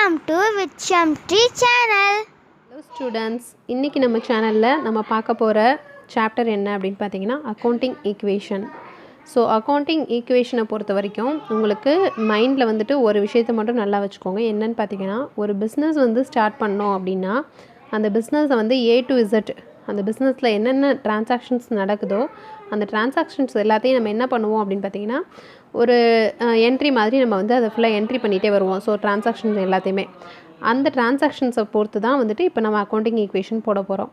Welcome to Vicham Tree Channel. Hello students, இன்னைக்கு நம்ம சேனலில் நம்ம பார்க்க போகிற சாப்டர் என்ன அப்படின்னு பார்த்தீங்கன்னா அக்கௌண்டிங் ஈக்குவேஷன். ஸோ அக்கௌண்டிங் ஈக்குவேஷனை பொறுத்த வரைக்கும் உங்களுக்கு மைண்டில் வந்துட்டு ஒரு விஷயத்தை மட்டும் நல்லா வச்சுக்கோங்க. என்னன்னு பார்த்தீங்கன்னா ஒரு பிஸ்னஸ் வந்து ஸ்டார்ட் பண்ணோம் அப்படின்னா அந்த பிஸ்னஸை வந்து A to Z அந்த பிஸ்னஸில் என்னென்ன டிரான்சாக்ஷன்ஸ் நடக்குதோ அந்த டிரான்சாக்ஷன்ஸ் எல்லாத்தையும் நம்ம என்ன பண்ணுவோம் அப்படின்னு பார்த்தீங்கன்னா ஒரு என்ட்ரி மாதிரி நம்ம வந்து அதை ஃபுல்லாக என்ட்ரி பண்ணிகிட்டே வருவோம். ஸோ டிரான்சாக்ஷன்ஸ் எல்லாத்தையுமே அந்த டிரான்சாக்ஷன்ஸை பொறுத்து தான் வந்துட்டு இப்போ நம்ம அக்கௌண்டிங் ஈக்குவேஷன் போட போகிறோம்.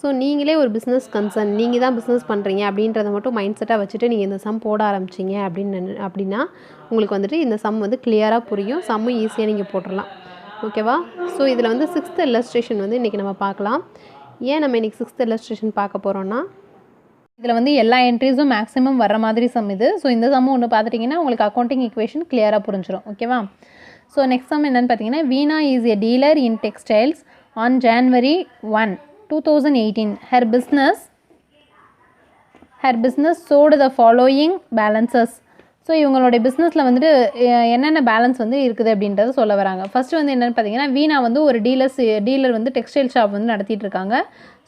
ஸோ நீங்களே ஒரு பிஸ்னஸ் கன்சர்ன் நீங்கள் தான் பிஸ்னஸ் பண்ணுறீங்க அப்படின்றத மட்டும் மைண்ட் செட்டாக வச்சுட்டு நீங்கள் இந்த சம் போட ஆரம்பிச்சிங்க அப்படின்னா உங்களுக்கு வந்துட்டு இந்த சம் வந்து கிளியராக புரியும். சம்மும் ஈஸியாக நீங்கள் போட்டுடலாம். ஓகேவா? ஸோ இதில் வந்து 6th இல்லஸ்ட்ரேஷன் வந்து இன்றைக்கி நம்ம பார்க்கலாம். ஏன் நம்ம இன்றைக்கி 6th இல்லஸ்ட்ரேஷன் பார்க்க போகிறோன்னா இதில் வந்து எல்லா என்ட்ரிஸும் மேக்ஸிமம் வர மாதிரி சம் இது. ஸோ இந்த சம் ஒன்று பார்த்துட்டிங்கன்னா உங்களுக்கு அக்கௌண்டிங் ஈக்குவேஷன் கிளியராக புரிஞ்சிடும். ஓகேவா? ஸோ நெக்ஸ்ட் சம் என்னென்னு பார்த்தீங்கன்னா Veena is a dealer in textiles on January 1, 2018. Her business sold the following balances. So இவங்களுடைய பிஸ்னஸில் வந்துட்டு என்னென்ன பேலன்ஸ் வந்து இருக்குது அப்படின்றத சொல்ல வராங்க. ஃபஸ்ட்டு வந்து என்னென்னு பார்த்தீங்கன்னா வீணா வந்து ஒரு டீலர் வந்து டெக்ஸ்டைல் ஷாப் வந்து நடத்திட்டு இருக்காங்க.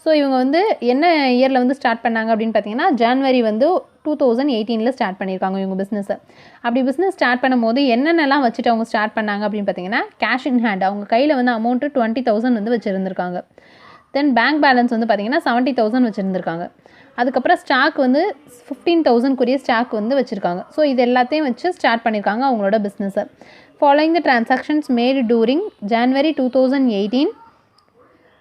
ஸோ இவங்க வந்து என்ன இயரில் வந்து ஸ்டார்ட் பண்ணாங்க அப்படின்னு பார்த்தீங்கன்னா January வந்து 2018 ஸ்டார்ட் பண்ணியிருக்காங்க இவங்க பிஸ்னஸை. அப்படி பிஸ்னஸ் ஸ்டார்ட் பண்ணும்போது என்னென்னலாம் வச்சுட்டு அவங்க ஸ்டார்ட் பண்ணாங்க அப்படின்னு பார்த்தீங்கன்னா கேஷ் இன் ஹேண்ட் அவங்க கையில் வந்து அமௌண்ட்டு 20,000 வந்து வச்சுருந்துருக்காங்க. தென் பேங்க் பேலன்ஸ் வந்து பார்த்திங்கன்னா 70,000 வச்சுருந்துருக்காங்க. அதுக்கப்புறம் ஸ்டாக் வந்து 15,000 ஸ்டாக் வந்து வச்சுருக்காங்க. ஸோ இது எல்லாத்தையும் வச்சு ஸ்டார்ட் பண்ணியிருக்காங்க அவங்களோட பிஸ்னஸை. Following the transactions made during January 2018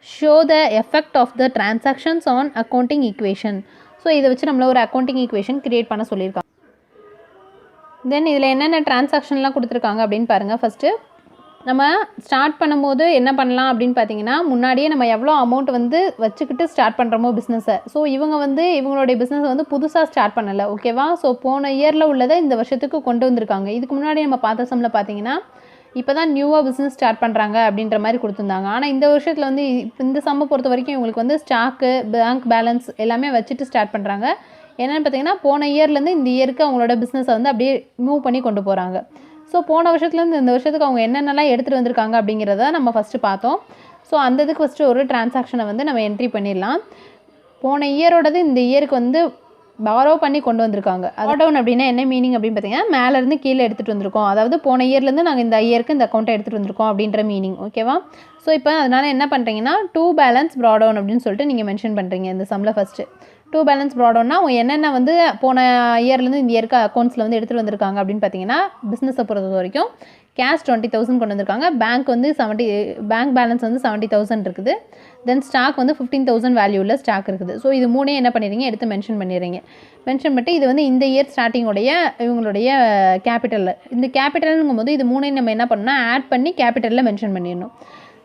show the effect of the transactions on accounting equation. So இதை வச்சு நம்மள ஒரு அக்கௌண்டிங் ஈக்குவேஷன் கிரியேட் பண்ண சொல்லியிருக்காங்க. தென் இதில் என்னென்ன டிரான்சாக்ஷன்லாம் கொடுத்துருக்காங்க அப்படின்னு பாருங்கள். ஃபஸ்ட்டு நம்ம ஸ்டார்ட் பண்ணும்போது என்ன பண்ணலாம் அப்படின்னு பார்த்தீங்கன்னா முன்னாடியே நம்ம எவ்வளோ அமௌண்ட் வந்து வச்சுக்கிட்டு ஸ்டார்ட் பண்ணுறோமோ பிஸ்னஸை. ஸோ இவங்க வந்து இவங்களுடைய பிஸ்னஸை வந்து புதுசாக ஸ்டார்ட் பண்ணலை. ஓகேவா? ஸோ போன இயரில் உள்ளதை இந்த வருஷத்துக்கு கொண்டு வந்திருக்காங்க. இதுக்கு முன்னாடி நம்ம பார்த்த சம்மில் பார்த்தீங்கன்னா இப்போ தான் நியூவாக பிஸ்னஸ் ஸ்டார்ட் பண்ணுறாங்க அப்படின்ற மாதிரி கொடுத்துருந்தாங்க. ஆனால் இந்த வருஷத்தில் வந்து இந்த சம்மை பொறுத்த வரைக்கும் இவங்களுக்கு வந்து ஸ்டாக்கு பேங்க் பேலன்ஸ் எல்லாமே வச்சுட்டு ஸ்டார்ட் பண்ணுறாங்க. என்னென்னு பார்த்தீங்கன்னா போன இயர்லேருந்து இந்த இயருக்கு அவங்களோட பிஸ்னஸை வந்து அப்படியே மூவ் பண்ணி கொண்டு போகிறாங்க. ஸோ போன வருஷத்துலேருந்து இந்த வருஷத்துக்கு அவங்க என்னென்னலாம் எடுத்துகிட்டு வந்திருக்காங்க அப்படிங்கிறத நம்ம ஃபஸ்ட்டு பார்த்தோம். ஸோ அந்த இதுக்கு ஃபஸ்ட்டு ஒரு டிரான்சாக்ஷனை வந்து நம்ம என்ட்ரி பண்ணிடலாம். போன இயரோடது இந்த இயருக்கு வந்து பாரோ பண்ணி கொண்டு வந்திருக்காங்க. டவுன் அப்படின்னா என்ன மீனிங் அப்படின்னு பார்த்தீங்கன்னா மேலேருந்து கீழே எடுத்துகிட்டு வந்திருக்கோம். அதாவது போன இயர்லேருந்து நாங்கள் இந்த இயருக்கு இந்த அக்கௌண்ட்டை எடுத்துகிட்டு வந்திருக்கோம் அப்படின்ற மீனிங். ஓகேவா? ஸோ இப்போ அதனால் என்ன பண்ணுறீங்கன்னா டூ பேலன்ஸ் ப்ராடவுன் அப்படின்னு சொல்லிட்டு நீங்கள் மென்ஷன் பண்ணுறீங்க இந்த சம்மில். ஃபஸ்ட்டு டூ பேலன்ஸ் ப்ராடவுன்னா அவங்க என்னென்ன வந்து போன இயர்லேருந்து இந்த இயருக்கு அக்கௌண்ட்ஸில் வந்து எடுத்துகிட்டு வந்திருக்காங்க அப்படின்னு பார்த்தீங்கன்னா பிஸ்னஸை பொறுத்த வரைக்கும் கேஷ் 20,000 கொண்டு வந்திருக்காங்க. பேங்க் வந்து பேங்க் பேலன்ஸ் வந்து 70,000 இருக்குது. தென் ஸ்டாக் வந்து 15,000 வேல்யூவில் ஸ்டாக் இருக்குது. ஸோ இது மூணே என்ன பண்ணிடுறீங்க எடுத்து மென்ஷன் பண்ணிடுறீங்க. மென்ஷன் பண்ணிட்டு இது வந்து இந்த இயர் ஸ்டார்டிங்கோடைய இவங்களுடைய கேபிட்டலில் இந்த கேபிட்டலுங்கும் போது இது மூணையும் நம்ம என்ன பண்ணணும்னா ஆட் பண்ணி கேபிட்டலில் மென்ஷன் பண்ணிடணும்.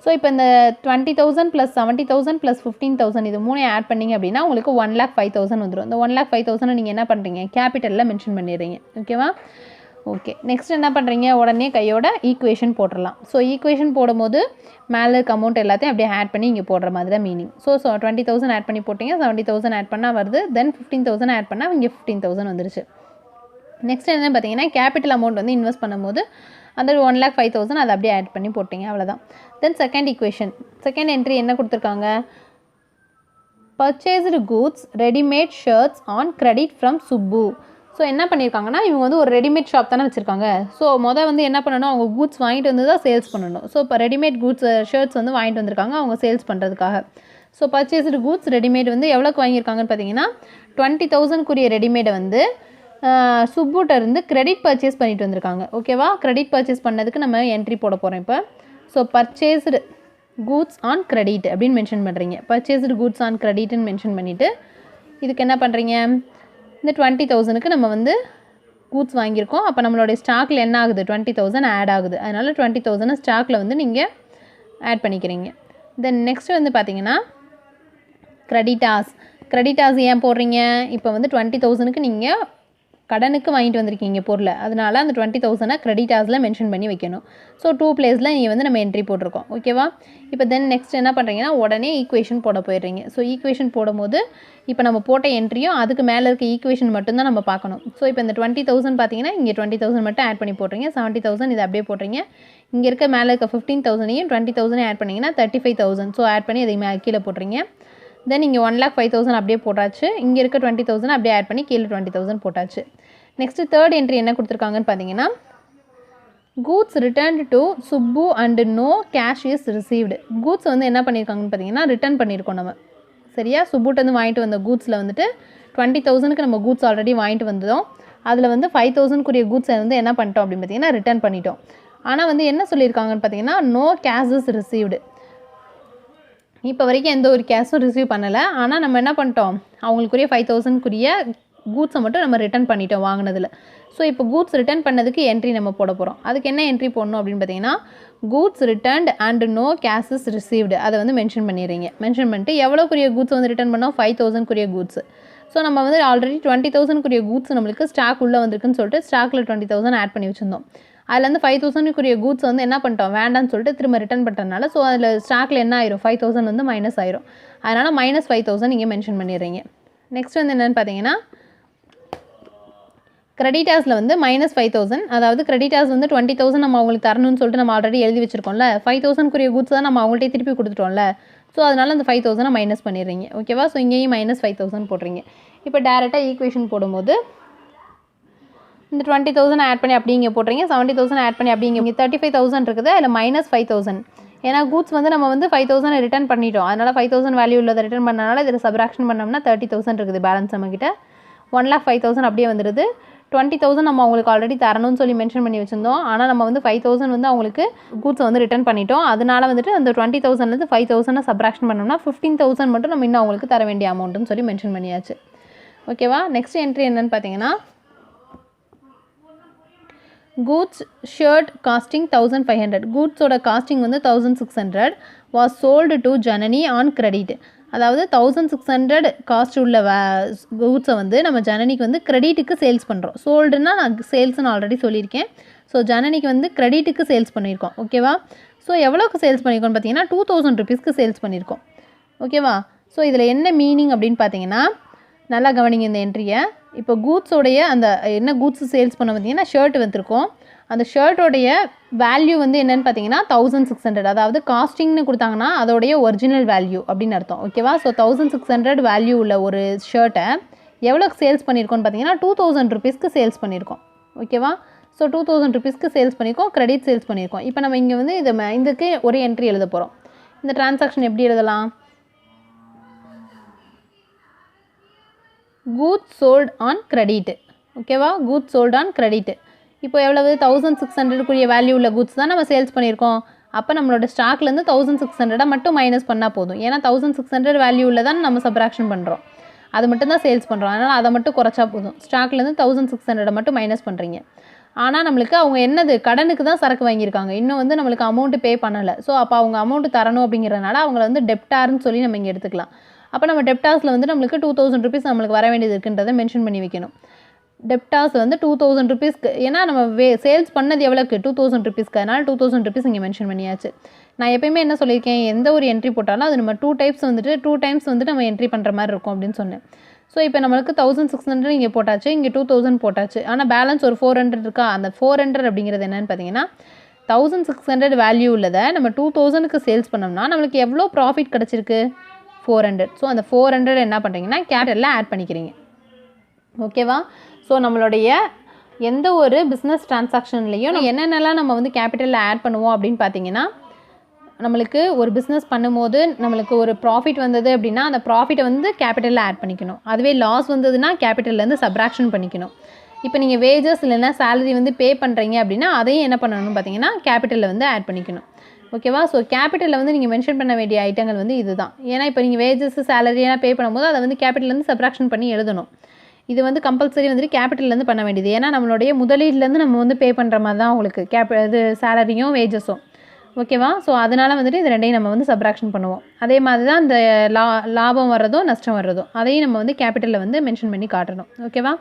ஸோ இப்போ இந்த 20,000 + 70,000 + 15,000 இது மூணையும் ஆட் பண்ணிங்க அப்படின்னா உங்களுக்கு 1,05,000 வந்துடும். இந்த 1,05,000 நீங்கள் என்ன பண்ணுறீங்க கேபிட்டலில் மென்ஷன் பண்ணிடுறீங்க. ஓகேவா? ஓகே. நெக்ஸ்ட் என்ன பண்ணுறீங்க உடனே கையோட ஈக்குவேஷன் போட்டுடலாம். ஸோ ஈக்குவேஷன் போடும்போது மேலே இருக்க அமௌண்ட் எல்லாத்தையும் அப்படியே ஆட் பண்ணி இங்கே போடுற மாதிரி தான் மீனிங். ஸோ 20,000 ஆட் பண்ணி போட்டிங்க 70,000 ஆட் பண்ணால் வருது. தென் 15,000 ஆட் பண்ணால் இங்கே 15,000 வந்துருச்சு. நெக்ஸ்ட் என்ன பார்த்தீங்கன்னா கேபிட்டல் அமௌண்ட் வந்து இன்வெஸ்ட் பண்ணும்போது அந்த 1,05,000 அதை அப்படியே ஆட் பண்ணி போட்டிங்க. அவ்வளோதான். Then second equation second entry என்ன கொடுத்துருக்காங்க purchased goods readymade shirts on credit from Subbu. So என்ன பண்ணியிருக்காங்கன்னா இவங்க வந்து ஒரு ரெடிமேட் ஷாப் தானே வச்சுருக்காங்க. ஸோ வந்து என்ன பண்ணணும் அவங்க கூட்ஸ் வாங்கிட்டு வந்து தான் சேல்ஸ் பண்ணணும். ஸோ இப்போ ரெடிமேட் கூட்ஸ் ஷர்ட்ஸ் வந்து வாங்கிட்டு வந்திருக்காங்க அவங்க சேல்ஸ் பண்ணுறதுக்காக. ஸோ பர்ச்சேஸ்டு கூட்ஸ் ரெடிமேட் வந்து எவ்வளோக்கு வாங்கியிருக்காங்கன்னு பார்த்தீங்கன்னா 20,000 ரெடிமேடை வந்து சுப்புட்ட இருந்து கிரெடிட் பர்ச்சேஸ் பண்ணிட்டு வந்திருக்காங்க. ஓகேவா? கிரெடிட் பர்ச்சேஸ் பண்ணதுக்கு நம்ம என்ட்ரி போட போகிறோம் இப்போ. So purchased goods on credit அப்படின்னு மென்ஷன் பண்ணுறீங்க. பர்ச்சேஸ்டு கூட்ஸ் ஆன் கிரெடிட்னு மென்ஷன் பண்ணிவிட்டு இதுக்கு என்ன பண்ணுறீங்க இந்த 20,000க்கு நம்ம வந்து கூட்ஸ் வாங்கியிருக்கோம். அப்போ நம்மளுடைய ஸ்டாக்கில் என்ன ஆகுது 20,000 ஆட் ஆகுது. அதனால் 20,000 ஸ்டாக்கில் வந்து நீங்கள் ஆட் பண்ணிக்கிறீங்க. தென் நெக்ஸ்ட் வந்து பார்த்தீங்கன்னா கிரெடிட்டாஸ் ஏன் போடுறீங்க இப்போ வந்து 20,000க்கு நீங்கள் கடனுக்கு வாங்கிட்டு வந்திருக்கீங்க பொருளை. அதனால் அந்த 20,000 கிரெடிட்டாஸில் மென்ஷன் பண்ணி வைக்கணும். ஸோ 2 பிளேஸில் நீங்கள் வந்து நம்ம என்ட்ரி போட்டிருக்கோம். ஓகேவா? இப்போ தென் நெக்ஸ்ட் என்ன பண்ணுறீங்கன்னா உடனே ஈக்குவேஷன் போட போயிடுறீங்க. ஸோ ஈக்குவேஷன் போடும்போது இப்போ நம்ம போட்ட என்ட்ரியும் அதுக்கு மேலே இருக்க ஈக்குவேஷன் மட்டும்தான் நம்ம பார்க்கணும். ஸோ இப்போ இந்த 20,000 பார்த்தீங்கன்னா இங்கே 20,000 மட்டும் ஆட் பண்ணி போடுறீங்க. 70,000 இதை அப்படியே போடுறீங்க. இங்கே இருக்க மேலே இருக்க 15,000ஐயும் 20,000 ஆட் பண்ணிங்கன்னா 35,000. ஸோ ஆட் பண்ணி அதை கீழே போட்டுறீங்க. தென் இங்கே 1,05,000 அப்படியே போட்டாச்சு. இங்கே இருக்க 20,000 அப்படியே ஆட் பண்ணி கீழே 20,000 போட்டாச்சு. நெக்ஸ்ட்டு தேர்ட் என்ட்ரி என்ன கொடுத்துருக்காங்கன்னு பார்த்தீங்கன்னா, goods returned to Subbu and no cash is received. Goods வந்து என்ன பண்ணியிருக்காங்கன்னு பார்த்தீங்கன்னா ரிட்டர்ன் பண்ணியிருக்கோம் நம்ம. சரியா, சுப்புட்டு வந்து வாங்கிட்டு வந்த கூட்ஸில் வந்துட்டு 20,000க்கு நம்ம கூட்ஸ் ஆல்ரெடி வாங்கிட்டு வந்தோம். அதில் வந்து 5,000க்குரிய கூட்ஸை வந்து என்ன பண்ணிட்டோம் அப்படின்னு பார்த்தீங்கன்னா ரிட்டர்ன் பண்ணிட்டோம். ஆனால் வந்து என்ன சொல்லியிருக்காங்கன்னு பார்த்தீங்கன்னா நோ கேஷ் இஸ் ரிசீவ்டு. இப்போ வரைக்கும் எந்த ஒரு கேஷும் ரிசீவ் பண்ணலை. ஆனால் நம்ம என்ன பண்ணிட்டோம், அவங்களுக்குரிய 5,000க்குரிய கூட்ஸை மட்டும் நம்ம ரிட்டர்ன் பண்ணிட்டோம் வாங்கினதில். ஸோ இப்போ கூட்ஸ் ரிட்டர்ன் பண்ணதுக்கு என்ட்ரி நம்ம போட போகிறோம். அதுக்கு என்ன என்ட்ரி போடணும் அப்படின்னு பார்த்தீங்கன்னா goods returned and no cash is received அதை வந்து மென்ஷன் பண்ணிடுறீங்க. மென்ஷன் பண்ணிட்டு எவ்வளோக்குரிய கூட்ஸ் வந்து ரிட்டர்ன் பண்ணோம், 5,000க்குரிய கூட்ஸ். ஸோ நம்ம வந்து ஆல்ரெடி 20,000க்குரிய கூட்ஸ் நம்மளுக்கு ஸ்டாக் உள்ளே வந்திருக்குன்னு சொல்லிட்டு ஸ்டாக்கில் 20,000 ஆட் பண்ணி வச்சுருந்தோம். அதில் வந்து 5,000க்குரிய கூட்ஸ் வந்து என்ன பண்ணிட்டோம், வேண்டான்னு சொல்லிட்டு திரும்ப ரிட்டர்ன் பண்ணுறதுனால ஸோ அதில் ஸ்டாக்கில் என்ன ஆயிரும், 5,000 வந்து மைனஸ் ஆயிரும். அதனால் -5,000 நீங்கள் மென்ஷன் பண்ணிடுறீங்க. நெக்ஸ்ட் வந்து என்னென்னு பார்த்தீங்கன்னா கிரெடிட்டாஸில் வந்து -5,000, அதாவது கிரெடிட்டாஸ் வந்து 20,000 நம்ம அவங்களுக்கு தரணும்னு சொல்லிட்டு நம்ம ஆல்ரெடி எழுதி வச்சிருக்கோம்ல. 5,000க்குரிய கூட்ஸ் தான் நம்ம அவங்கள்ட்ட திருப்பி கொடுத்துட்டோம்ல. ஸோ அதனால் அந்த 5,000 மைனஸ் பண்ணிடுறீங்க. ஓகேவா, ஸோ இங்கேயும் -5,000 போடுறீங்க. இப்போ டேரெக்டாக ஈக்குவேஷன் போடும்போது இந்த 20,000 ஆட் பண்ணி அப்படி இங்கே போடுறீங்க, 70,000 ஆட் பண்ணி அப்படி இங்கே 35,000 இருக்குது. அதில் -5,000 ஏன்னா கூட்ஸ் வந்து நம்ம வந்து 5,000 ரிட்டர்ன் பண்ணிட்டோம். அதனால் 5,000 வேல்யூ உள்ளதை ரிட்டர்ன் பண்ணனால இதில் சப்ராக்ஷன் பண்ணோம்னா 30,000 இருக்குது பேலன்ஸ் நம்மக்கிட்ட. 1,05,000 அப்படியே வந்துடுது. 20,000 நம்ம அவங்களுக்கு ஆல்ரெடி தரணும்னு சொல்லி மென்ஷன் பண்ணி வச்சுருந்தோம். ஆனால் நம்ம வந்து 5,000 வந்து அவங்களுக்கு கூட்ஸை வந்து ரிட்டர்ன் பண்ணிட்டோம். அதனால் வந்துட்டு அந்த 20,000லேருந்து 5,000 சப்ராக்ஷன் பண்ணோம்னா 15,000 மட்டும் நம்ம இன்னும் அவங்களுக்கு தர வேண்டிய அமௌண்ட்டுன்னு சொல்லி மென்ஷன் பண்ணியாச்சு. ஓகேவா, நெக்ஸ்ட் என்ட்ரி என்னென்னு பார்த்தீங்கன்னா கூட்ஸ் ஷர்ட் காஸ்டிங் 1,500. கூட்ஸோட காஸ்டிங் வந்து 1,600 was sold to Janani on credit. அதாவது 1,600 காஸ்ட் உள்ள கூட்ஸை வந்து நம்ம ஜனனிக்கு வந்து கிரெடிட்டுக்கு சேல்ஸ் பண்ணுறோம். சோல்டுன்னா நான் சேல்ஸ்ன்னு ஆல்ரெடி சொல்லியிருக்கேன். ஸோ ஜனனிக்கு வந்து கிரெடிட்டுக்கு சேல்ஸ் பண்ணியிருக்கோம். ஓகேவா, ஸோ எவ்வளோக்கு சேல்ஸ் பண்ணியிருக்கோம்னு பார்த்தீங்கன்னா 2,000 ருபீஸ்க்கு சேல்ஸ் பண்ணியிருக்கோம். ஓகேவா, ஸோ இதில் என்ன மீனிங் அப்படின்னு பார்த்தீங்கன்னா நல்லா கவனிங்க இந்த என்ட்ரியை. இப்போ கூட்ஸோடைய அந்த என்ன கூட்ஸ் சேல்ஸ் பண்ண பார்த்தீங்கன்னா ஷர்ட் வந்துருக்கோம். அந்த ஷர்ட்டோடைய வேல்யூ வந்து என்னென்னு பார்த்தீங்கன்னா 1,600. அதாவது காஸ்டிங்னு கொடுத்தாங்கன்னா அதோடைய ஒரிஜினல் வேல்யூ அப்படின்னு அர்த்தம். ஓகேவா, ஸோ 1,600 வேல்யூ உள்ள ஒரு ஷர்ட்டை எவ்வளோக்கு சேல்ஸ் பண்ணியிருக்கோன்னு பார்த்தீங்கன்னா 2,000 ருபீஸ்க்கு சேல்ஸ் பண்ணியிருக்கோம். ஓகேவா, ஸோ 2,000 ருபீஸ்க்கு சேல்ஸ் பண்ணியிருக்கோம், கிரெடிட் சேல்ஸ் பண்ணியிருக்கோம். இப்போ நம்ம இங்கே வந்து இதுக்கு ஒரு என்ட்ரி எழுத போகிறோம். இந்த டிரான்சாக்ஷன் எப்படி எழுதலாம், கூட்ஸ் சோல்ட் ஆன் கிரெடிட். ஓகேவா, கூட்ஸ் சோல்ட் ஆன் கிரெடிட். இப்போ எவ்வளவு 1,600க்குரிய வேல்யூ உள்ள கூட்ஸ் தான் நம்ம சேல்ஸ் பண்ணியிருக்கோம். அப்போ நம்மளோட ஸ்டாக்லேருந்து 1,600 மட்டும் மைனஸ் பண்ணால் போதும். ஏன்னா 1,600 வேல்யூ உள்ள தான் நம்ம சப்ராக்ஷன் பண்ணுறோம், அது மட்டும் தான் சேல்ஸ் பண்ணுறோம். அதனால் அதை மட்டும் குறைச்சா போதும். ஸ்டாக்லேருந்து 1,600 மட்டும் மைனஸ் பண்ணுறீங்க. ஆனால் நம்மளுக்கு அவங்க என்னது கடனுக்கு தான் சரக்கு வாங்கியிருக்காங்க, இன்னும் வந்து நம்மளுக்கு அமௌண்ட்டு பே பண்ணலை. ஸோ அப்போ அவங்க அமௌண்ட்டு தரணும் அப்படிங்கிறதுனால அவங்கள வந்து டெப்டார்னு சொல்லி நம்ம இங்கே எடுத்துக்கலாம். அப்போ நம்ம டெப்டாஸில் வந்து நம்மளுக்கு 2,000 ருபீஸ் நம்மளுக்கு வர வேண்டியது இருக்குன்றதை மென்ஷன் பண்ணி வைக்கணும். டெப்டாஸ் வந்து 2,000 ருபீஸ்க்கு, ஏன்னா நம்ம சேல்ஸ் பண்ணது எவ்வளோக்கு 2,000 ருபீஸ்க்கு, அதனால் 2,000 ருபீஸ் இங்கே மென்ஷன் பண்ணியாச்சு. நான் எப்பயுமே என்ன சொல்லியிருக்கேன், எந்த ஒரு என்ட்ரி போட்டாலும் அது நம்ம 2 டைம்ஸ் வந்துட்டு நம்ம என்ட்ரி பண்ணுற மாதிரி இருக்கும் அப்படின்னு சொன்னேன். ஸோ இப்போ நம்மளுக்கு 1,600 இங்கே போட்டாச்சு, இங்கே 2,000 போட்டாச்சு. ஆனால் பேலன்ஸ் ஒரு 400 இருக்கா. அந்த 400 அப்படிங்கிறது என்னென்னு பார்த்தீங்கன்னா 1,600 வேல்யூ உள்ளதை நம்ம 2,000க்கு சேல்ஸ் பண்ணோம்னா நம்மளுக்கு எவ்வளோ ப்ராஃபிட் கிடச்சிருக்கு, 400. ஸோ அந்த 400 என்ன பண்ணுறீங்கன்னா கேபிட்டலில் ஆட் பண்ணிக்கிறீங்க. ஓகேவா, ஸோ நம்மளுடைய எந்த ஒரு பிஸ்னஸ் ட்ரான்சாக்ஷன்லேயும் என்னென்னலாம் நம்ம வந்து கேபிட்டலில் ஆட் பண்ணுவோம் அப்படின்னு பார்த்தீங்கன்னா, நம்மளுக்கு ஒரு பிஸ்னஸ் பண்ணும்போது நம்மளுக்கு ஒரு ப்ராஃபிட் வந்தது அப்படின்னா அந்த ப்ராஃபிட்டை வந்து கேபிட்டலில் ஆட் பண்ணிக்கணும். அதுவே லாஸ் வந்ததுன்னா கேபிட்டல்லேருந்து சப்ராக்ஷன் பண்ணிக்கணும். இப்போ நீங்கள் வேஜஸ் இல்லைன்னா சேலரி வந்து பே பண்ணுறீங்க அப்படின்னா அதையும் என்ன பண்ணணும்னு பார்த்தீங்கன்னா கேபிட்டலில் வந்து ஆட் பண்ணிக்கணும். ஓகேவா, ஸோ கேபிட்டலில் வந்து நீங்கள் மென்ஷன் பண்ண வேண்டிய ஐட்டங்கள் வந்து இது தான். ஏன்னா இப்போ நீங்கள் வேஜஸ் சேலரியெல்லாம் பே பண்ணும்போது அதை வந்து கேபிட்டல்லேருந்து சப்ராக்ஷன் பண்ணி எழுதணும். இது வந்து கம்பல்சரி வந்துட்டு கேபிட்டல்லேருந்து பண்ண வேண்டியது. ஏன்னா நம்மளுடைய முதலீட்லேருந்து நம்ம வந்து பே பண்ணுற மாதிரி தான் உங்களுக்கு இது சேலரியும் வேஜஸும். ஓகேவா, ஸோ அதனால் வந்துட்டு இது ரெண்டையும் நம்ம வந்து சப்ராக்ஷன் பண்ணுவோம். அதே மாதிரி தான் இந்த லாபம் வர்றதோ நஷ்டம் வர்றதோ அதையும் நம்ம வந்து கேபிட்டலில் வந்து மென்ஷன் பண்ணி காட்டணும். ஓகேவா,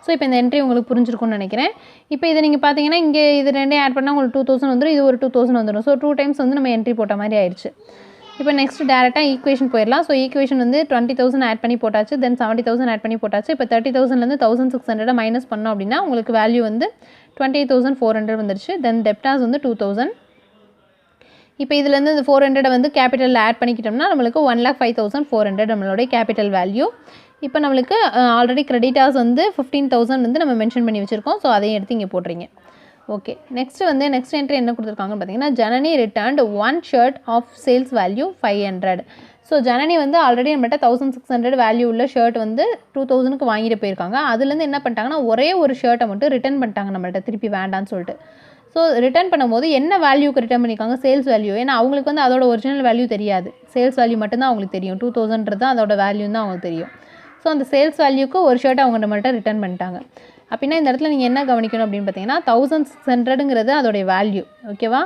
ஸோ இப்போ இந்த என்ட்ரி உங்களுக்கு புரிஞ்சிருக்கும்னு நினைக்கிறேன். இப்போ இதை நீங்கள் பார்த்தீங்கன்னா இங்கே இது ரெண்டையும் ஆட் பண்ணால் உங்களுக்கு 2,000 வந்துடும், இது ஒரு 2,000 வந்துடும். ஸோ 2 டைம்ஸ் வந்து நம்ம என்ட்ரி போட்ட மாதிரி ஆயிடுச்சு. இப்போ நெக்ஸ்ட் டேரெக்டாக ஈக்குவேஷன் போயிடலாம். ஸோ ஈக்குவேஷன் வந்து 20,000 ஆட் பண்ணி போட்டாச்சு, தென் 70,000 ஆட் பண்ணி போட்டாச்சு. இப்போ 30,000லேருந்து 1,600 மைனஸ் பண்ணோம் அப்படின்னா உங்களுக்கு வேல்யூ வந்து 28,400 வந்துருச்சு. தென் டெப்டாஸ் வந்து 2,000, இப்போ இதுலேருந்து இந்த 400 வந்து கேபிட்டலில் ஆட் பண்ணிக்கிட்டோம்னா நம்மளுக்கு 1,05,400 நம்மளுடைய கேபிட்டல் வேல்யூ. இப்போ நம்மளுக்கு ஆல்ரெடி கிரெடிட்டார்ஸ் வந்து 15,000 வந்து நம்ம மென்ஷன் பண்ணி வச்சுருக்கோம். ஸோ அதையும் எடுத்து இங்கே போடுறீங்க. ஓகே, நெக்ஸ்ட் என்ட்ரி என்ன கொடுத்துருக்காங்கன்னு பார்த்தீங்கன்னா, Janani returned 1 shirt of sales value 500. So Janani வந்து ஆல்ரெடி நம்மகிட்ட 1,600 வேல்யூ உள்ள ஷர்ட் வந்து 2,000க்கு வாங்கிட்டு போயிருக்காங்க. அதுலேருந்து என்ன பண்ணிட்டாங்கன்னா ஒரே ஒரு ஷர்ட்டை மட்டும் ரிட்டர்ன் பண்ணிட்டாங்க நம்மள்ட்ட, திருப்பி வேண்டான்னு சொல்லிட்டு. ஸோ ரிட்டர்ன் பண்ணும்போது என்ன வேல்யூக்கு ரிட்டர்ன் பண்ணியிருக்காங்க? Sales value. ஏன்னா அவங்களுக்கு வந்து அதோட ஒரிஜினல் வேல்யூ தெரியாது, சேல்ஸ் வேல்யூ மட்டும்தான் அவங்களுக்கு தெரியும். 2,000 தான் அதோட வேல்யூ தான் அவங்களுக்கு தெரியும். ஸோ அந்த சேல்ஸ் வேல்யூக்கு ஒரு ஷர்ட்டை அவங்க நம்மள்ட்ட ரிட்டர்ன் பண்ணிட்டாங்க. அப்படின்னா இந்த இடத்துல நீங்கள் என்ன கவனிக்கணும் அப்படின்னு பார்த்தீங்கன்னா, 1,600ங்கிறது அதோடைய வேல்யூ. ஓகேவா?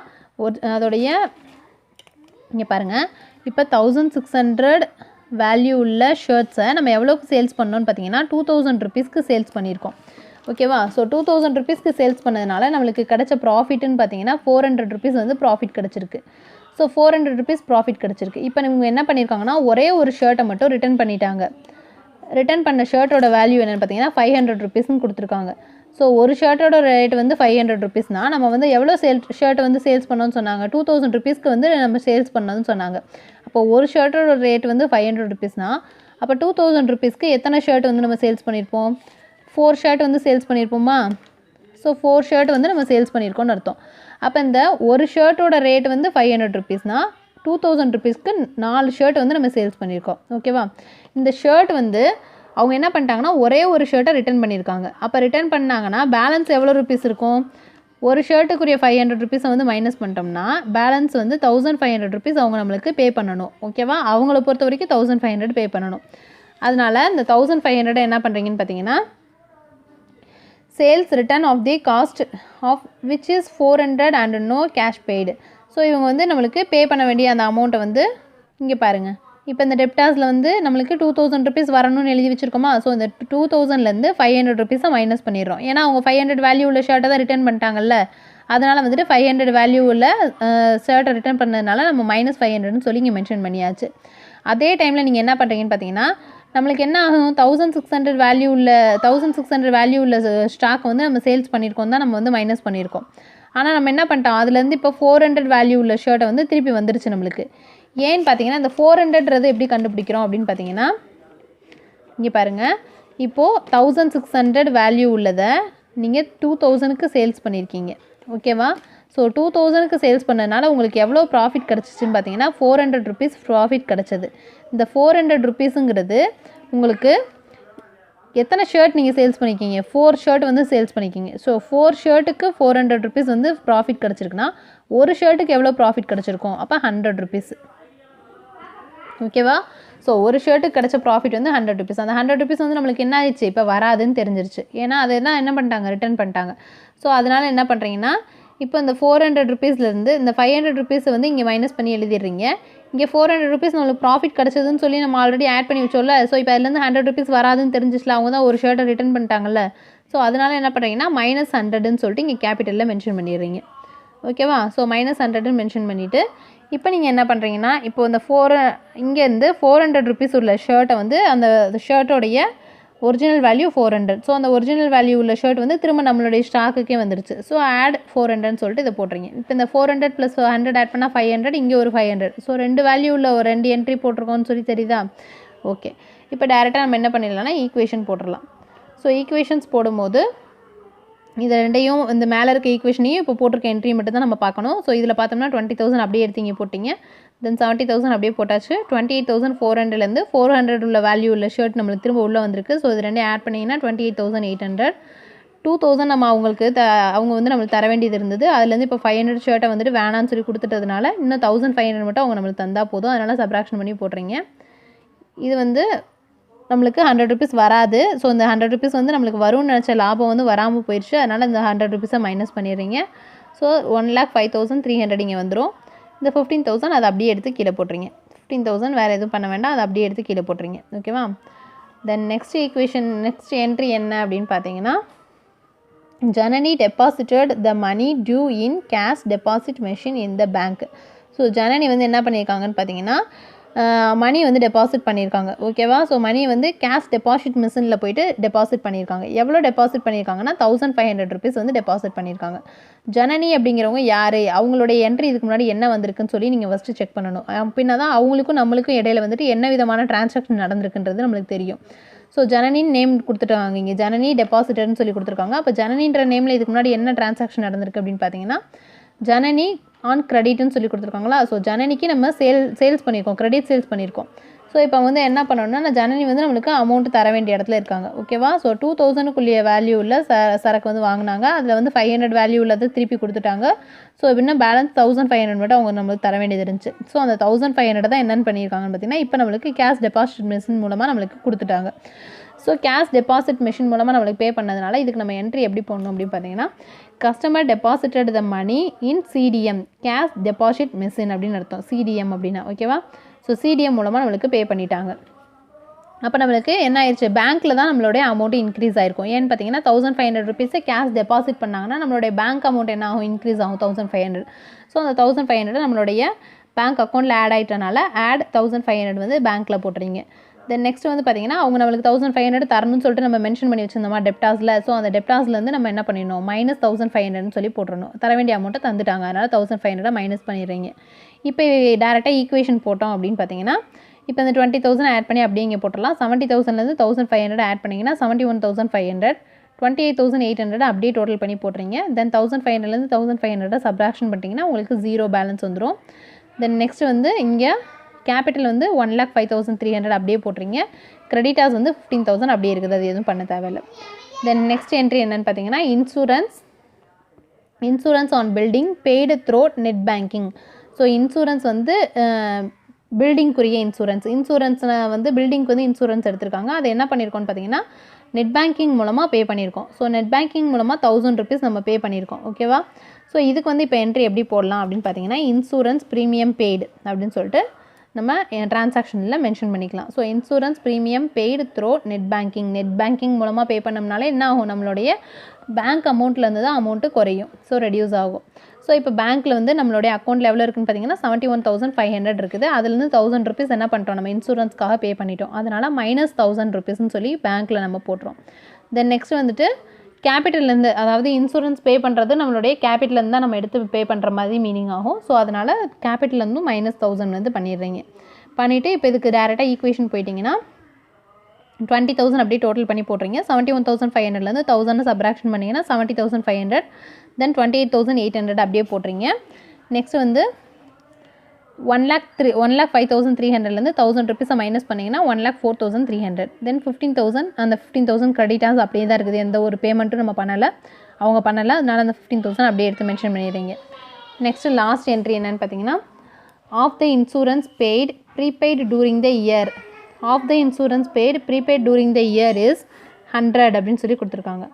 அதோடைய இங்கே பாருங்கள், இப்போ 1,600 வேல்யூ உள்ள ஷர்ட்ஸை நம்ம எவ்வளோக்கு சேல்ஸ் பண்ணோன்னு பார்த்தீங்கன்னா 2,000 ருபீஸ்க்கு சேல்ஸ் பண்ணியிருக்கோம். ஓகேவா? ஸோ 2,000 ருபீஸ்க்கு சேல்ஸ் பண்ணதுனால நம்மளுக்கு கிடைச்ச ப்ராஃபிட்னு பார்த்தீங்கன்னா 400 ருபீஸ் வந்து ப்ராஃபிட் கிடச்சிருக்கு. ஸோ 400 ருபீஸ் ப்ராஃபிட் கிடச்சிருக்கு. இப்போ இவங்க என்ன பண்ணியிருக்காங்கன்னா ஒரே ஒரு ஷர்ட்டை மட்டும் ரிட்டர்ன் பண்ணிட்டாங்க. ரிட்டர்ன் பண்ண ஷர்ட்டோட வேல்யூ என்னென்னு பார்த்தீங்கன்னா 500 ருபீஸ்ன்னு கொடுத்துருக்காங்க. ஸோ ஒரு ஷர்ட்டோட ரேட் வந்து 500 ருபீஸ்னால் நம்ம வந்து எவ்வளோ ஷர்ட்டை வந்து சேல்ஸ் பண்ணோன்னு சொன்னாங்க? 2,000 ருபீஸ்க்கு வந்து நம்ம சேல்ஸ் பண்ணோன்னு சொன்னாங்க. அப்போ ஒரு ஷர்ட்டோட ரேட் வந்து 500 ருபீஸ்னால் அப்போ 2,000 ருபீஸ்க்கு எத்தனை ஷர்ட் வந்து நம்ம சேல்ஸ் பண்ணியிருப்போம்? 4 ஷர்ட் வந்து சேல்ஸ் பண்ணியிருப்போமா? ஸோ 4 ஷர்ட் வந்து நம்ம சேல்ஸ் பண்ணியிருக்கோம்னு அர்த்தம். அப்போ இந்த ஒரு ஷர்ட்டோட ரேட் வந்து 500 ருபீஸ்னால் 2,000 ருபீஸ்க்கு 4 ஷர்ட் வந்து நம்ம சேல்ஸ் பண்ணியிருக்கோம். ஓகேவா? இந்த ஷர்ட் வந்து அவங்க என்ன பண்ணிட்டாங்கன்னா ஒரே ஒரு ஷர்ட்டை ரிட்டர்ன் பண்ணியிருக்காங்க. அப்போ ரிட்டர்ன் பண்ணாங்கன்னா பேலன்ஸ் எவ்வளோ ருபீஸ் இருக்கும்? ஒரு ஷர்ட்டுக்குரிய 500 ருபீஸை வந்து மைனஸ் பண்ணிட்டோம்னா பேலன்ஸ் வந்து 1,500 ருபீஸ் அவங்க நம்மளுக்கு பே பண்ணணும். ஓகேவா? அவங்கள பொறுத்த வரைக்கும் 1,500 பே பண்ணணும். அதனால் இந்த 1,500 என்ன பண்ணுறீங்கன்னு பார்த்தீங்கன்னா, sales return of the cost of which is 400 and no cash paid. So இவங்க வந்து நம்மளுக்கு பே பண்ண வேண்டிய அந்த அமௌண்ட்டை வந்து இங்கே பாருங்கள். இப்போ இந்த டெப்டாஸில் வந்து நம்மளுக்கு 2,000 ருபீஸ் வரணும்னு எழுதி வச்சுருக்கோமா? ஸோ இந்த 2,000லேருந்து 500 ருபீஸை மைனஸ் பண்ணிடுறோம். ஏன்னா அவங்க 500 வேல்யூ உள்ள ஷர்ட்டை தான் ரிட்டர்ன் பண்ணிட்டாங்கல்ல. அதனால் வந்துட்டு 500 வேல்யூ உள்ள ஷர்ட்டை ரிட்டர்ன் பண்ணதுனால நம்ம -500ன்னு சொல்லி இங்கே மென்ஷன் பண்ணியாச்சு. அதே டைமில் நீங்கள் என்ன பண்ணுறீங்கன்னு பார்த்தீங்கன்னா, நம்மளுக்கு என்ன ஆகும்? 1,600 வேல்யூ உள்ள ஸ்டாக் வந்து நம்ம சேல்ஸ் பண்ணியிருக்கோம் தான் நம்ம வந்து மைனஸ் பண்ணியிருக்கோம். ஆனால் நம்ம என்ன பண்ணிட்டோம்? அதுலேருந்து இப்போ 400 வேல்யூ உள்ள ஷர்ட்டை வந்து திருப்பி வந்துருச்சு நம்மளுக்கு. ஏன்னு பார்த்தீங்கன்னா இந்த 400றது எப்படி கண்டுபிடிக்கிறோம் அப்படின்னு பார்த்தீங்கன்னா, இங்கே பாருங்கள், இப்போது 1,600 வேல்யூ உள்ளதை நீங்கள் 2,000க்கு சேல்ஸ் பண்ணியிருக்கீங்க. ஓகேவா? ஸோ 2,000க்கு சேல்ஸ் பண்ணதுனால உங்களுக்கு எவ்வளோ ப்ராஃபிட் கிடச்சிச்சின்னு பார்த்தீங்கன்னா 400 ருபீஸ் ப்ராஃபிட் கிடச்சது. இந்த 400 ருபீஸுங்கிறது உங்களுக்கு எத்தனை ஷர்ட் நீங்கள் சேல்ஸ் பண்ணிக்கிங்க? 4 ஷர்ட் வந்து சேல்ஸ் பண்ணிக்கிங்க. ஸோ 4 ஷர்ட்டுக்கு 400 ருபீஸ் வந்து ப்ராஃபிட் கிடச்சிருக்குன்னா ஒரு ஷர்ட்டுக்கு எவ்வளோ ப்ராஃபிட் கிடச்சிருக்கும்? அப்போ 100 ருபீஸ். ஓகேவா? ஸோ ஒரு ஷர்ட்டுக்கு கிடச்ச ப்ராஃபிட் வந்து 100 ருபீஸ். அந்த 100 ருபீஸ் வந்து நம்மளுக்கு என்ன ஆயிடுச்சு? இப்போ வராதுன்னு தெரிஞ்சிருச்சு. ஏன்னா அதெல்லாம் என்ன பண்ணிட்டாங்க? ரிட்டர்ன் பண்ணிட்டாங்க. ஸோ அதனால் என்ன பண்ணுறீங்கன்னா, இப்போ இந்த 400 ருபீஸ்லேருந்து இந்த 500 ருபீஸை வந்து இங்கே மைனஸ் பண்ணி எழுதிடுறீங்க. இங்கே 400 ருபீஸ் நம்மளுக்கு ப்ராஃபிட் கிடச்சதுன்னு சொல்லி நம்ம ஆல்ரெடி ஆட் பண்ணி வச்சோம்ல. ஸோ இப்போ அதுலேருந்து 100 ருபீஸ் வராதுன்னு தெரிஞ்சிச்சுல, அவங்க தான் ஒரு ஷர்ட்டை ரிட்டர்ன் பண்ணிட்டாங்கல்ல. ஸோ அதனால் என்ன பண்ணுறீங்கன்னா -100ன்னு சொல்லிட்டு இங்கே கேபிட்டலில் மென்ஷன் பண்ணிடுறீங்க. ஓகேவா? ஸோ -100ன்னு மென்ஷன் பண்ணிவிட்டு இப்போ நீங்கள் என்ன பண்ணுறீங்கன்னா, இப்போ இந்த இங்கேருந்து 400 ருபீஸ் உள்ள ஷர்ட்டை வந்து அந்த ஷர்ட்டோடைய ஒரிஜினல் வேல்யூ 400. ஸோ அந்த ஒரிஜினல் வேல்யூ உள்ள ஷர்ட் வந்து திரும்ப நம்மளுடைய ஸ்டாக்குக்கே வந்துருச்சு. ஸோ ஆட் 400ன்னு சொல்லிட்டு இதை போட்டுறீங்க. இப்போ இந்த 400 + 100 ஆட் பண்ணால் 500, இங்கே ஒரு 500. ஸோ 2 வேல்யூ உள்ள ஒரு 2 என்ட்ரி போட்டிருக்கோன்னு சொல்லி தெரியுதா? ஓகே, இப்போ டேரெக்டாக நம்ம என்ன பண்ணிடலாம்னா ஈக்குவேஷன் போட்டுடலாம். ஸோ ஈக்குவேஷன்ஸ் போடும்போது இது ரெண்டையும் இந்த மேலே இருக்க ஈக்குவேஷனையும் இப்போ போட்டிருக்க என்ட்ரி மட்டும் தான் நம்ம பார்க்கணும். ஸோ இதில் பார்த்தோம்னா 20,000 அப்படியே எடுத்தீங்க போட்டிங்க. தென் 70,000 அப்படியே போட்டாச்சு. 28,400லேருந்து 400 உள்ள வேல்யூ உள்ள ஷர்ட் நம்மளுக்கு திரும்ப உள்ளே வந்திருக்கு. ஸோ இது ரெண்டையும் ஆட் பண்ணிங்கன்னா 28,800. 2,000 நம்ம அவங்களுக்கு அவங்க வந்து நம்மளுக்கு தர வேண்டியது இருந்தது. அதுலேருந்து இப்போ 500 ஷர்ட்டை வந்துட்டு வேணான்னு சொல்லி கொடுத்துட்டதுனால இன்னும் 1,500 மட்டும் அவங்க நம்மளுக்கு தந்தால் போதும். அதனால் சப்ராக்ஷன் பண்ணி போடுறீங்க. இது வந்து நம்மளுக்கு 100 ருபீஸ் வராது. ஸோ இந்த 100 ருபீஸ் வந்து நம்மளுக்கு வரும்னு நினச்ச லாபம் வந்து வராமல் போயிடுச்சு. அதனால் இந்த 100 ருபீஸை மைனஸ் பண்ணிடுறீங்க. ஸோ 1,05,300 இங்கே வந்துடும். இந்த 15,000 அதை அப்படியே எடுத்து கீழே போட்டுறீங்க. 15,000 வேறு எதுவும் பண்ண வேண்டாம், அதை அப்படியே எடுத்து கீழே போட்டுறீங்க. ஓகேவா? தென் நெக்ஸ்ட் என்ட்ரி என்ன அப்படின்னு பார்த்தீங்கன்னா, Janani deposited the money due in cash deposit machine in the bank. So Janani வந்து என்ன பண்ணியிருக்காங்கன்னு பார்த்தீங்கன்னா, மணி வந்து டெபாசிட் பண்ணியிருக்காங்க. ஓகேவா? ஸோ மணி வந்து கேஷ் டெபாசிட் மிஷினில் போயிட்டு டெபாசிட் பண்ணியிருக்காங்க. எவ்வளோ டெபாசிட் பண்ணியிருக்காங்கன்னா ₹1500 வந்து டெபாசிட் பண்ணியிருக்காங்க. ஜனனி அப்படிங்கிறவங்க யார், அவங்களுடைய என்ட்ரி இதுக்கு முன்னாடி என்ன வந்திருக்குன்னு சொல்லி நீங்கள் ஃபஸ்ட்டு செக் பண்ணணும். அப்படின்னா தான் அவங்களுக்கும் நம்மளுக்கும் இடையில வந்துட்டு என்ன விதமான டிரான்சாக்ஷன் நடந்திருக்குன்றது நம்மளுக்கு தெரியும். ஸோ ஜனனின்னு நேம் கொடுத்துட்டாங்க. இங்கே ஜனனி டெபாசிட்டர்னு சொல்லி கொடுத்துருக்காங்க. அப்போ ஜனனின்ற நேமில் இதுக்கு முன்னாடி என்ன டிரான்சாக்ஷன் நடந்திருக்கு அப்படின்னு பார்த்தீங்கன்னா, ஜனனி ஆன் கிரெடிட்னு சொல்லி கொடுத்துருக்காங்களா. ஸோ ஜனனிக்கு நம்ம சேல்ஸ் பண்ணியிருக்கோம், கிரெடிட் சேல்ஸ் பண்ணியிருக்கோம். ஸோ இப்போ வந்து என்ன பண்ணணும்னா, ஜனனி வந்து நம்மளுக்கு அமௌண்ட் தர வேண்டிய இடத்துல இருக்காங்க. ஓகேவா? ஸோ 2000க்குள்ளே வேல்யூ உள்ள சரக்கு வந்து வாங்கினாங்க. அதில் வந்து 500 வேல்யூ உள்ளது திருப்பி கொடுத்துட்டாங்க. ஸோ இன்னும் பேலன்ஸ் 1500 மட்டும் அவங்க நம்மளுக்கு தர வேண்டியது இருந்துச்சு. ஸோ அந்த 1500 தான் என்னென்னு பண்ணியிருக்காங்கன்னு பார்த்தீங்கன்னா, இப்போ நம்மளுக்கு கேஷ் டெபாசிட் மிஷின் மூலமாக நம்மளுக்கு கொடுத்துட்டாங்க. ஸோ கேஷ் டெபாசிட் மிஷின் மூலமாக நம்மளுக்கு பே பண்ணதுனால இதுக்கு நம்ம என்ட்ரி எப்படி போடணும் அப்படின்னு பார்த்தீங்கன்னா, customer deposited the money in CTM cash deposit machine அப்படின்னு அர்த்தம். சிடிஎம் அப்படின்னா ஓகேவா? ஸோ சிடிஎம் மூலமாக நம்மளுக்கு பே பண்ணிட்டாங்க. அப்போ நம்மளுக்கு என்ன ஆயிடுச்சு, பேங்க்கில் தான் நம்மளுடைய அமௌண்ட் இன்க்ரீஸ் ஆகிருக்கும். ஏன்னு பார்த்தீங்கன்னா ₹1500 கேஷ் டெபாசிட் பண்ணாங்கன்னா நம்மளுடைய பேங்க் அமௌண்ட் என்ன ஆகும், இன்க்ரீஸ் ஆகும் 1500. ஸோ அந்த 1500 நம்மளுடைய பேங்க் அக்கௌண்ட்டில் ஆட் ஆகிட்டனால ஆட் 1500 வந்து பேங்க்கில் போட்டுறீங்க. தென் நெக்ஸ்ட் வந்து பார்த்தீங்கன்னா, அவங்க நம்மளுக்கு 1500 தரணும்னு சொல்லிட்டு நம்ம மென்ஷன் பண்ணி வச்சிருந்தோமா டெப்டாஸில். ஸோ அந்த டெப்டாஸ்லேருந்து நம்ம என்ன பண்ணிடணும், -1500 சொல்லி போட்டுறணும். தர வேண்டிய அமௌண்ட்டை தந்துட்டாங்க, அதனால் 1500 மைனஸ் பண்ணிடுறீங்க. இப்போ டேரெக்டாக ஈக்குவேஷன் போட்டோம் அப்படின்னு பார்த்தீங்கன்னா, இப்போ இந்த 20,000 ஆட் பண்ணி அப்படியே இங்கே போட்டுடலாம். 70,000லேருந்து 1500 ஆட் பண்ணிங்கன்னா 71,500, 28,800 அப்படியே டோட்டல் பண்ணி போட்டுறீங்க. தென் 1500லேருந்து 1500 சப்ராக்ஷன் பண்ணிட்டீங்கன்னா உங்களுக்கு 0 பேலன்ஸ் வந்துடும். தென் நெக்ஸ்ட் வந்து இங்கே கேபிட்டல் வந்து 1,05,300 அப்படியே போட்டுறீங்க. கிரெடிட்டாஸ் வந்து 15,000 அப்படியே இருக்குது, அது எதுவும் பண்ண தேவையில்லை. தென் நெக்ஸ்ட் என்ட்ரி என்னென்னு பார்த்தீங்கன்னா, insurance on building paid throw net banking. So insurance வந்து பில்டிங்குரிய இன்சூரன்ஸில் வந்து பில்டிங்க்கு வந்து இன்சூரன்ஸ் எடுத்திருக்காங்க. அது என்ன பண்ணியிருக்கோன்னு பார்த்தீங்கன்னா, நெட் பேங்கிங் மூலமாக பே பண்ணியிருக்கோம். ஸோ நெட் பேங்கிங் மூலமாக ₹1000 நம்ம பே பண்ணியிருக்கோம். ஓகேவா? ஸோ இதுக்கு வந்து இப்போ என்ட்ரி எப்படி போடலாம் அப்படின்னு பார்த்தீங்கன்னா, இன்சூரன்ஸ் ப்ரீமியம் பெய்டு அப்படின்னு சொல்லிட்டு நம்ம டிரான்சாக்ஷனில் மென்ஷன் பண்ணிக்கலாம். So insurance premium paid throw net banking மூலமாக பே பண்ணோம்னாலே என்ன ஆகும், நம்மளுடைய பேங்க் அமௌண்ட்லேருந்து தான் அமௌண்ட்டு குறையும். ஸோ ரெடியூஸ் ஆகும். ஸோ இப்போ பேங்க்கில் வந்து நம்மளுடைய அக்கௌண்ட் லெவலில் இருக்குன்னு பார்த்தீங்கன்னா 71,500 இருக்குது. அதுலேருந்து ₹1000 என்ன பண்ணிட்டோம், நம்ம இன்சூரன்ஸ்க்காக பே பண்ணிட்டோம். அதனால் -1000 சொல்லி பேங்க்கில் நம்ம போட்டுறோம். தென் நெக்ஸ்ட் வந்துட்டு கேபிட்டல்லேருந்து, அதாவது இன்சூரன்ஸ் பே பண்ணுறது நம்மளுடைய கேபிட்டல்லேருந்து தான் நம்ம எடுத்து பே பண்ணுற மாதிரி மீனிங் ஆகும். ஸோ அதனால் கேபிட்டல்லேருந்து -1000 வந்து பண்ணிடுறீங்க. பண்ணிவிட்டு இப்போ இதுக்கு டேரெக்டாக ஈக்குவேஷன் போயிட்டிங்கன்னா 20,000 அப்படியே டோட்டல் பண்ணி போட்டுறீங்க. 71,500லேருந்து 1000 சப்ராக்ஷன் பண்ணிங்கன்னா 70,500, தென் 28,800 அப்படியே போட்டுறீங்க. நெக்ஸ்ட் வந்து 1,05,300லேருந்து ₹1000 மைனஸ் பண்ணிங்கன்னா 1,04,300, தென் 15,000. அந்த 15,000 கிரெடிட்டாஸ் அப்படியே தான் இருக்குது, எந்த ஒரு பேமெண்ட்டும் நம்ம பண்ணலை, அவங்க பண்ணலை. அதனால் அந்த 15,000 அப்படியே எடுத்து மென்ஷன் பண்ணிடுறீங்க. நெக்ஸ்ட்டு லாஸ்ட் என்ட்ரி என்னென்னு பார்த்தீங்கன்னா, of the insurance paid prepaid during the year. Of the insurance paid prepaid during the year is 100 அப்படின்னு சொல்லி கொடுத்துருக்காங்க.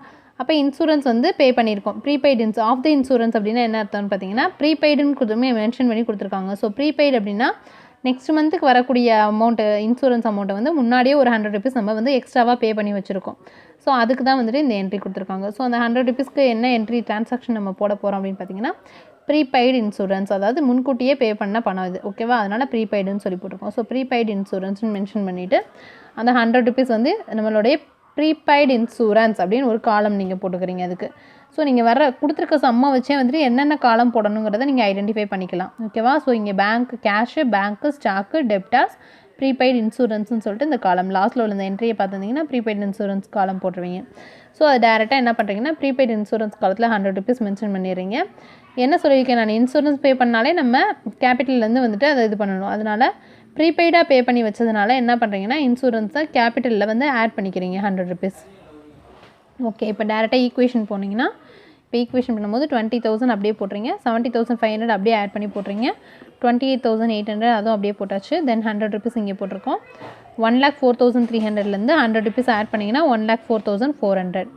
அப்போ இன்சூரன்ஸ் வந்து பே பண்ணியிருக்கோம். ப்ரீபெய்டு ஆஃப் த இன்சூரன்ஸ் அப்படின்னா என்ன அர்த்தம்னு பார்த்தீங்கன்னா, ப்ரீபெய்டுன்னு மென்ஷன் பண்ணி கொடுத்துருக்காங்க. ஸோ ப்ரீபெய்டு அப்படின்னா நெக்ஸ்ட் மந்த்துக்கு வரக்கூடிய அமௌண்ட்டு, இன்சூரன்ஸ் அமௌண்ட்டை வந்து முன்னாடியே ஒரு ₹100 நம்ம வந்து எக்ஸ்ட்ராவாக பே பண்ணி வச்சுருக்கோம். ஸோ அதுக்கு தான் வந்துட்டு இந்த என்ட்ரி கொடுத்துருக்காங்க. ஸோ அந்த ₹100க்கு என்ன என்ட்ரி டிரான்சாக்ஷன் நம்ம போட போகிறோம் அப்படின்னு பார்த்தீங்கன்னா, ப்ரீபெய்டு இன்சூரன்ஸ், அதாவது முன்கூட்டியே பே பண்ண பணம் இது. ஓகேவா? அதனால் ப்ரீபெய்டுன்னு சொல்லி போட்டிருக்கோம். ஸோ ப்ரீபெய்டு இன்சூரன்ஸ்னு மென்ஷன் பண்ணிவிட்டு அந்த ₹100 வந்து நம்மளுடைய ப்ரீபெய்டு இன்சூரன்ஸ் அப்படின்னு ஒரு காலம் நீங்கள் போட்டுக்கிறீங்க அதுக்கு. ஸோ நீங்கள் கொடுத்துருக்க சம்மை வச்சே வந்துட்டு என்னென்ன காலம் போடணுங்கிறத நீங்கள் ஐடென்டிஃபை பண்ணிக்கலாம். ஓகேவா? ஸோ இங்கே பேங்க் கேஷு, பேங்க்கு, ஸ்டாக்கு, டெப்டாஸ், ப்ரீபெய்டு இன்சூரன்ஸ்னு சொல்லிட்டு இந்த காலம் லாஸ்ட்டில் உள்ள இந்த என்ட்ரியை பார்த்துருந்தீங்கன்னா ப்ரீபெய்டு இன்சூரன்ஸ் காலம் போட்டுருவீங்க. ஸோ அது டேரெக்டாக என்ன பண்ணுறீங்கன்னா, ப்ரீபெய்டு இன்சூரன்ஸ் காலத்தில் ₹100 மென்ஷன் பண்ணிடுறீங்க. என்ன சொல்லியிருக்கேன் நான், இன்சூரன்ஸ் பே பண்ணாலே நம்ம கேபிட்டல்லேருந்து வந்துட்டு அதை இது பண்ணணும். அதனால் ப்ரீபெய்டாக பே பண்ணி வச்சதுனால என்ன பண்ணுறீங்கன்னா, இன்சூரன்ஸை கேபிட்டலில் வந்து ஆட் பண்ணிக்கிறீங்க ₹100. ஓகே, இப்போ டேரெக்டாக ஈக்குவேஷன் போனீங்கன்னா, இப்போ ஈக்குவேஷன் பண்ணும்போது 20,000 அப்படியே போட்டுறீங்க, 70,500 அப்படியே ஆட் பண்ணி போட்டுறீங்க, 28,800 அதுவும் அப்படியே போட்டாச்சு. தென் ₹100 இங்கே போட்டிருக்கோம். 1,04,300லேருந்து ₹100 ஆட் பண்ணிங்கன்னா 1,04,400.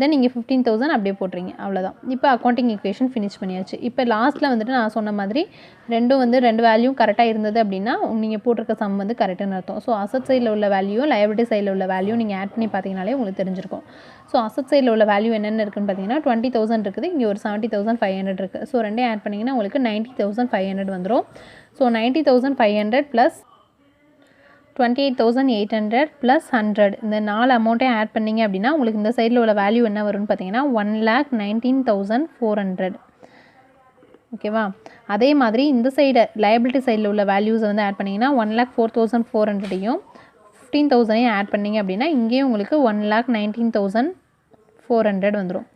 தென் இங்கே 15,000 அப்படியே போட்டுறீங்க. அவ்வளோதான். இப்போ அக்கௌண்டிங் ஈக்குவேஷன் ஃபினிஷ் பண்ணியாச்சு. இப்போ லாஸ்ட்டில் வந்துட்டு நான் சொன்ன மாதிரி ரெண்டு வேல்யூ கரெக்டாக இருந்தது அப்படின்னா நீங்கள் போட்டிருக்க சம் வந்து கரெக்டுன்னு அர்த்தம். ஸோ அசட் சைடில் உள்ள வேல்யூ, லைபிலிட்டி சைடில் உள்ள வேல்யூ நீங்கள் ஆட் பண்ணி பார்த்தீங்கனாலே உங்களுக்கு தெரிஞ்சிருக்கும். ஸோ அசட் சைடில் உள்ள வேல்யூ என்னென்ன இருக்குன்னு பார்த்தீங்கன்னா 20,000 இருக்குது, இங்கே ஒரு 70,500 இருக்குது. ஸோ ரெண்டையும் ஆட் பண்ணிங்கன்னா உங்களுக்கு 90,500 வந்துடும். ஸோ 90,500 ப்ளஸ் 28,800 ப்ளஸ் 100 இந்த 4 அமௌண்ட்டையும் ஆட் பண்ணிங்க அப்படின்னா உங்களுக்கு இந்த சைடில் உள்ள வேல்யூ என்ன வரும்னு பார்த்தீங்கன்னா 1,19,400. ஓகேவா? அதே மாதிரி இந்த சைடு லயபிலிட்டி சைடில் உள்ள வேல்யூஸை வந்து ஆட் பண்ணிங்கன்னா 1,04,400ஐயும் 15,000ஐயும் ஆட் பண்ணிங்க அப்படின்னா இங்கேயும் உங்களுக்கு 1,19,400 வந்துடும்.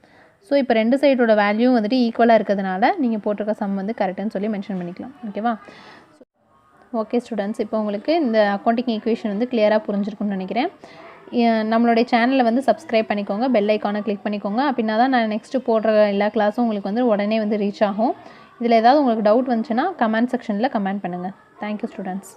ஸோ இப்போ ரெண்டு சைடோட வேல்யூ வந்துட்டு ஈக்குவலாக இருக்கிறதுனால நீங்கள் போட்டிருக்க சம் வந்து கரெக்டுன்னு சொல்லி மென்ஷன் பண்ணிக்கலாம். ஓகேவா? ஓகே ஸ்டூடெண்ட்ஸ், இப்போ உங்களுக்கு இந்த அக்கௌண்டிங் ஈக்குவேஷன் வந்து கிளியராக புரிஞ்சிருக்கும்னு நினைக்கிறேன். நம்மளுடைய சேனலை வந்து சப்ஸ்கிரைப் பண்ணிக்கோங்க, பெல் ஐக்கானை கிளிக் பண்ணிக்கோங்க. அப்படின்னா தான் நான் நெக்ஸ்ட்டு போடுற எல்லா கிளாஸும் உங்களுக்கு வந்து உடனே வந்து ரீச் ஆகும். இதில் ஏதாவது உங்களுக்கு டவுட் வந்துச்சுன்னா கமெண்ட் செக்ஷனில் கமெண்ட் பண்ணுங்கள். Thank you students.